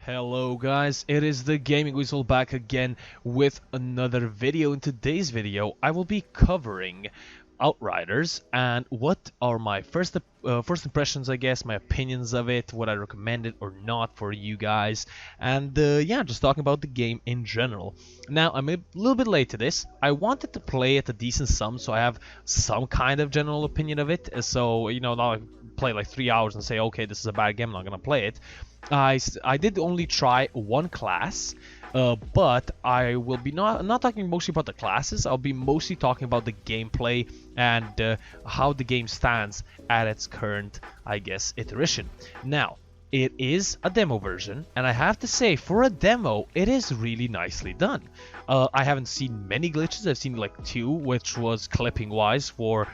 Hello guys, it is the Gaming Weasel back again with another video. In today's video, I will be covering Outriders and what are my first impressions, I guess, my opinions of it, would I recommend it or not for you guys, and yeah, just talking about the game in general. Now, I'm a little bit late to this. I wanted to play at a decent sum, so I have some kind of general opinion of it, so, you know, not like play like 3 hours and say, okay, this is a bad game, I'm not gonna play it. I did only try one class, but I will be not talking mostly about the classes. I'll be mostly talking about the gameplay and how the game stands at its current, I guess, iteration. Now, it is a demo version, and I have to say, for a demo, it is really nicely done. I haven't seen many glitches. I've seen like 2, which was clipping-wise for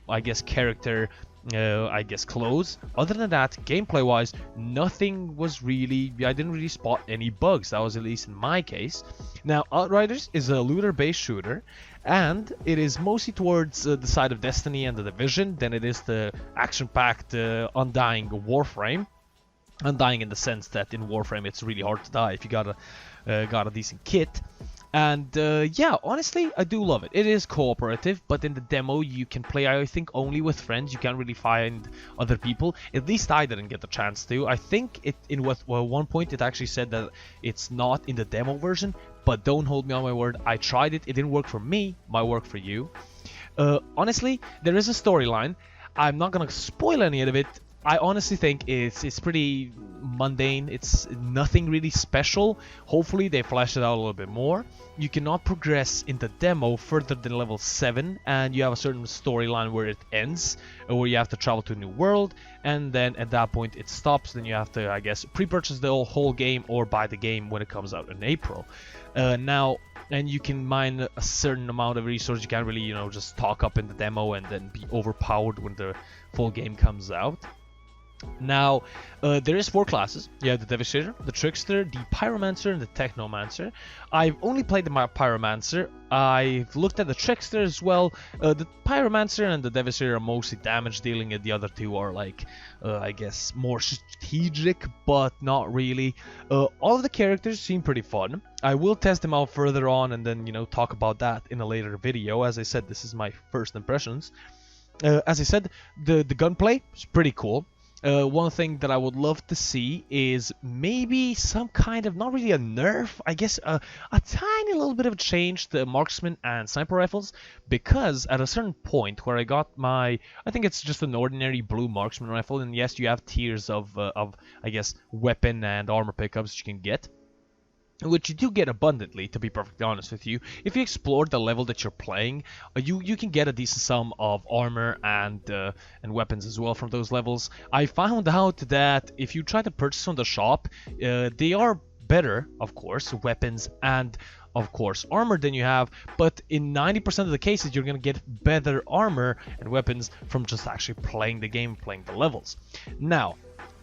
I guess character. I guess clothes. Other than that, gameplay wise, nothing was really, I didn't really spot any bugs. That was at least in my case. Now, Outriders is a looter based shooter, and it is mostly towards the side of Destiny and the Division than it is the action packed Undying Warframe. Undying in the sense that in Warframe it's really hard to die if you got a decent kit. And yeah, honestly, I do love it. It is cooperative, but in the demo you can play, I think, only with friends. You can't really find other people. At least I didn't get the chance to. I think it in one point it actually said that it's not in the demo version, but don't hold me on my word. I tried it. It didn't work for me. Might work for you. Honestly, there is a storyline. I'm not gonna spoil any of it. I honestly think it's pretty mundane. It's nothing really special. Hopefully they flesh it out a little bit more. You cannot progress in the demo further than level 7, and you have a certain storyline where it ends, where you have to travel to a new world, and then at that point it stops. Then you have to, I guess, pre-purchase the whole game or buy the game when it comes out in April. Now, and you can mine a certain amount of resources. You can't really, you know, just talk up in the demo and then be overpowered when the full game comes out. Now, there is 4 classes. You have the Devastator, the Trickster, the Pyromancer, and the Technomancer. I've only played the Pyromancer. I've looked at the Trickster as well. The Pyromancer and the Devastator are mostly damage dealing, and the other 2 are like, I guess, more strategic, but not really. All of the characters seem pretty fun. I will test them out further on and then, you know, talk about that in a later video. As I said, this is my first impressions. As I said, the gunplay is pretty cool. One thing that I would love to see is maybe some kind of, not really a nerf, I guess a tiny little bit of a change to marksman and sniper rifles, because at a certain point where I got my, I think it's just an ordinary blue marksman rifle, and yes, you have tiers of I guess, weapon and armor pickups you can get, which you do get abundantly, to be perfectly honest with you. If you explore the level that you're playing, you can get a decent sum of armor and weapons as well from those levels. I found out that if you try to purchase from the shop, they are better, of course, weapons and of course armor than you have, but in 90% of the cases you're gonna get better armor and weapons from just actually playing the game, playing the levels. Now,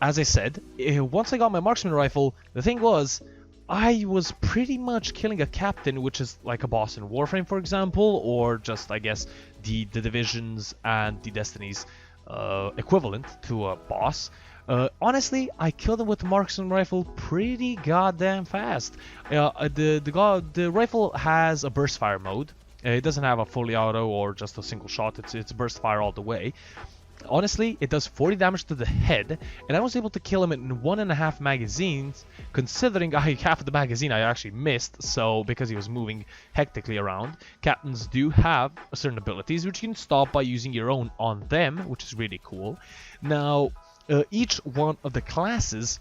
as I said, once I got my marksman rifle, the thing was, I was pretty much killing a captain, which is like a boss in Warframe, for example, or just, I guess, the Divisions and the Destinies equivalent to a boss. Honestly, I killed him with the marksman rifle pretty goddamn fast. The rifle has a burst fire mode. It doesn't have a fully auto or just a single shot. It's burst fire all the way. Honestly, it does 40 damage to the head, and I was able to kill him in 1.5 magazines, considering half of the magazine I actually missed, so because he was moving hectically around. Captains do have certain abilities, which you can stop by using your own on them, which is really cool. Now, each one of the classes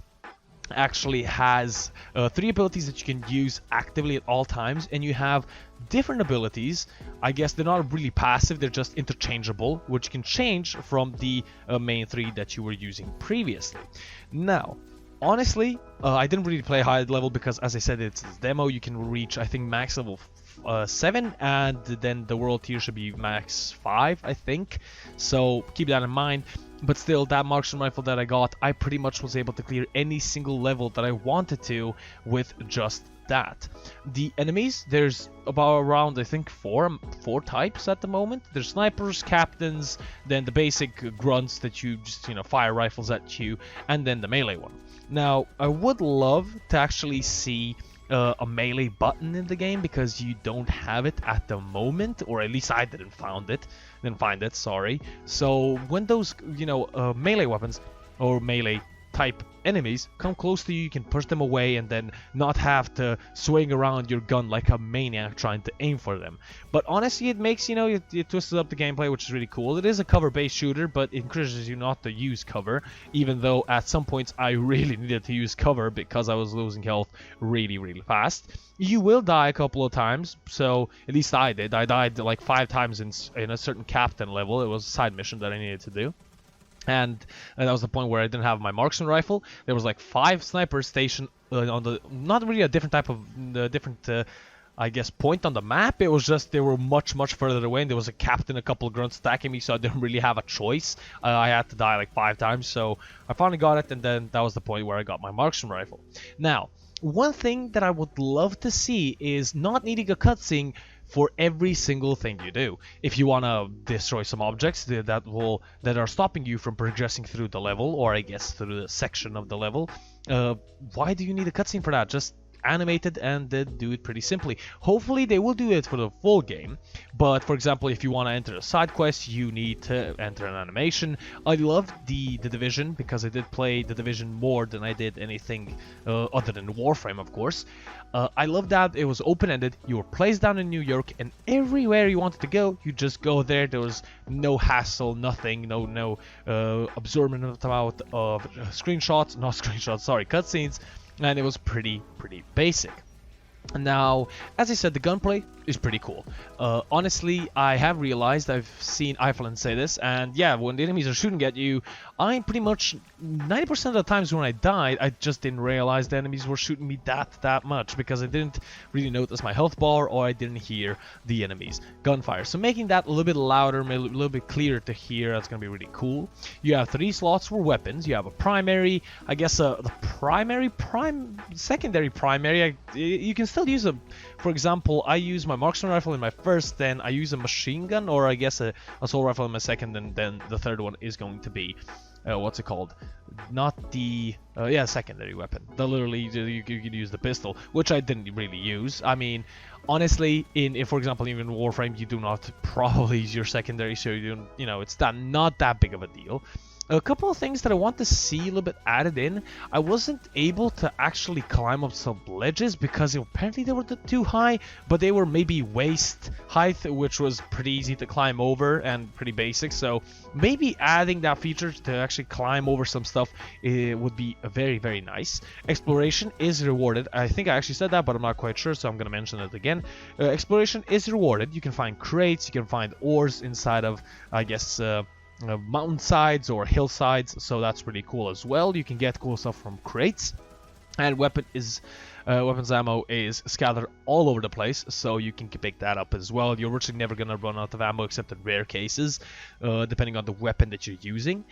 actually has 3 abilities that you can use actively at all times, and you have different abilities. I guess they're not really passive, they're just interchangeable, which can change from the main 3 that you were using previously. Now, honestly, I didn't really play high level because, as I said, it's a demo. You can reach, I think, max level 7, and then the world tier should be max 5, I think, so keep that in mind. But still, that marksman rifle that I got, I pretty much was able to clear any single level that I wanted to with just that, the enemies, there's about around, I think, four types at the moment. There's snipers, captains, then the basic grunts that you just, fire rifles at you, and then the melee one. Now, I would love to actually see a melee button in the game, because you don't have it at the moment, or at least I didn't find it, sorry. So when those, melee weapons or melee type enemies come close to you, you can push them away and then not have to swing around your gun like a maniac trying to aim for them. But honestly, it makes, it twists up the gameplay, which is really cool. It is a cover-based shooter, but it encourages you not to use cover, even though at some points I really needed to use cover because I was losing health really, really fast. You will die a couple of times, so at least I did. I died like 5 times in a certain captain level. It was a side mission that I needed to do. And that was the point where I didn't have my marksman rifle. There was like 5 snipers stationed on the, not really a different type of, I guess, point on the map. It was just they were much, much further away, and there was a captain, a couple of grunts attacking me, so I didn't really have a choice. I had to die like 5 times, so I finally got it, and then that was the point where I got my marksman rifle. Now, one thing that I would love to see is not needing a cutscene for every single thing you do. If you want to destroy some objects that are stopping you from progressing through the level, or I guess through the section of the level, why do you need a cutscene for that? Just animate it and do it pretty simply. Hopefully they will do it for the full game, but for example, if you want to enter a side quest, you need to enter an animation. I love the Division, because I did play the Division more than I did anything other than Warframe, of course. I love that it was open-ended. You were placed down in New York, and everywhere you wanted to go, you just go there. There was no hassle, nothing, no absorbent amount of cutscenes, and it was pretty basic. Now, as I said, the gunplay is pretty cool. Honestly, I have realized, I've seen Eifelin say this, and yeah, when the enemies are shooting at you, I pretty much 90% of the times when I died, I just didn't realize the enemies were shooting me that much, because I didn't really notice my health bar, or I didn't hear the enemies' gunfire. So making that a little bit louder, a little bit clearer to hear, that's gonna be really cool. You have 3 slots for weapons. You have a primary, I guess the secondary primary. You can still use for example, I use my marksman rifle in my first, then I use a machine gun, or I guess a assault rifle in my second, and then the third one is going to be what's it called? Not the secondary weapon. Literally, you could use the pistol, which I didn't really use. I mean, honestly, if for example, even in Warframe, you do not probably use your secondary, so it's not that big of a deal. A couple of things that I want to see a little bit added in. I wasn't able to actually climb up some ledges because apparently they were too high, but they were maybe waist height, which was pretty easy to climb over and pretty basic. So maybe adding that feature to actually climb over some stuff would be very, very nice. Exploration is rewarded. I think I actually said that, but I'm not quite sure, so I'm going to mention it again. Exploration is rewarded. You can find crates, you can find ores inside of, I guess, mountainsides or hillsides, so that's pretty cool as well. You can get cool stuff from crates, and weapons ammo is scattered all over the place, so you can pick that up as well. You're virtually never gonna run out of ammo except in rare cases, depending on the weapon that you're using.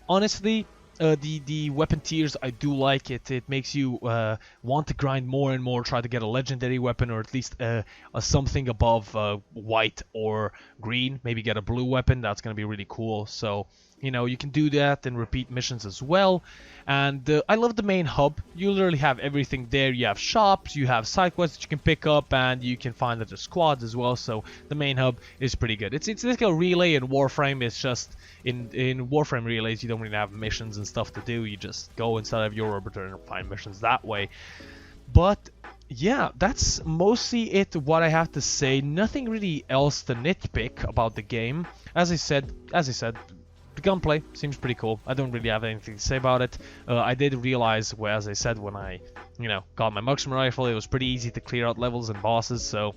Honestly, the weapon tiers, I do like it. It makes you want to grind more and more, try to get a legendary weapon, or at least something above white or green. Maybe get a blue weapon. That's going to be really cool. So, you can do that and repeat missions as well. And I love the main hub. You literally have everything there. You have shops, you have side quests that you can pick up, and you can find other squads as well. So the main hub is pretty good. It's like a relay in Warframe. It's just in Warframe relays, you don't really have missions and stuff to do. You just go inside of your orbiter and find missions that way. But yeah, that's mostly it, what I have to say. Nothing really else to nitpick about the game. As I said, the gunplay seems pretty cool. I don't really have anything to say about it. I did realize, well, as I said, when I, got my marksman rifle, it was pretty easy to clear out levels and bosses. So,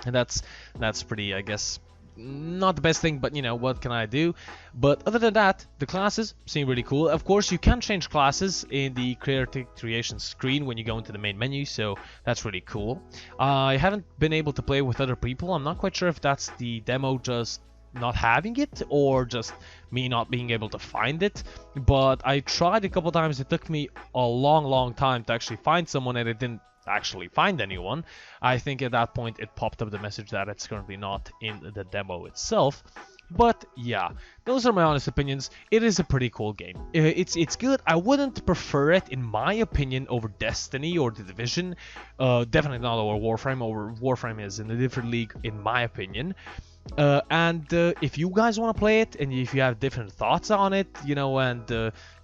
and that's pretty, I guess, not the best thing, but what can I do? But other than that, the classes seem really cool. Of course, you can change classes in the creation screen when you go into the main menu, so that's really cool. I haven't been able to play with other people. I'm not quite sure if that's the demo just not having it, or just me not being able to find it, but I tried a couple times. It took me a long time to actually find someone, and it didn't actually find anyone. I think at that point it popped up the message that it's currently not in the demo itself. But yeah, those are my honest opinions. It is a pretty cool game. It's good. I wouldn't prefer it, in my opinion, over Destiny or The Division. Definitely not over Warframe. Over Warframe is in a different league, in my opinion. If you guys want to play it, and if you have different thoughts on it, you know, and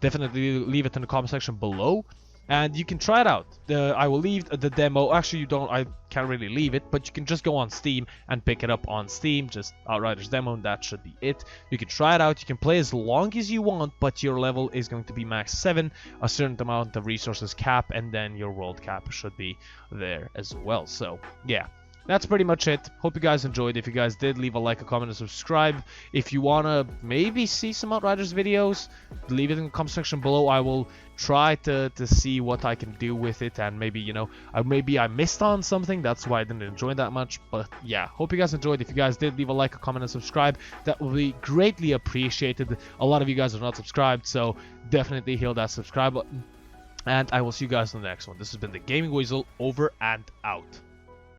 definitely leave it in the comment section below. And you can try it out. I will leave the demo. Actually, I can't really leave it, but you can just go on Steam and pick it up on Steam. Just Outriders Demo, and that should be it. You can try it out. You can play as long as you want, but your level is going to be max 7, a certain amount of resources cap, and then your world cap should be there as well. So, yeah. That's pretty much it. Hope you guys enjoyed. If you guys did, leave a like, a comment, and subscribe. If you want to maybe see some Outriders videos, leave it in the comment section below. I will try to see what I can do with it, and maybe, you know, maybe I missed on something. That's why I didn't enjoy that much. But yeah, hope you guys enjoyed. If you guys did, leave a like, a comment, and subscribe. That will be greatly appreciated. A lot of you guys are not subscribed, so definitely hit that subscribe button. And I will see you guys in the next one. This has been the Gaming Weasel, over and out.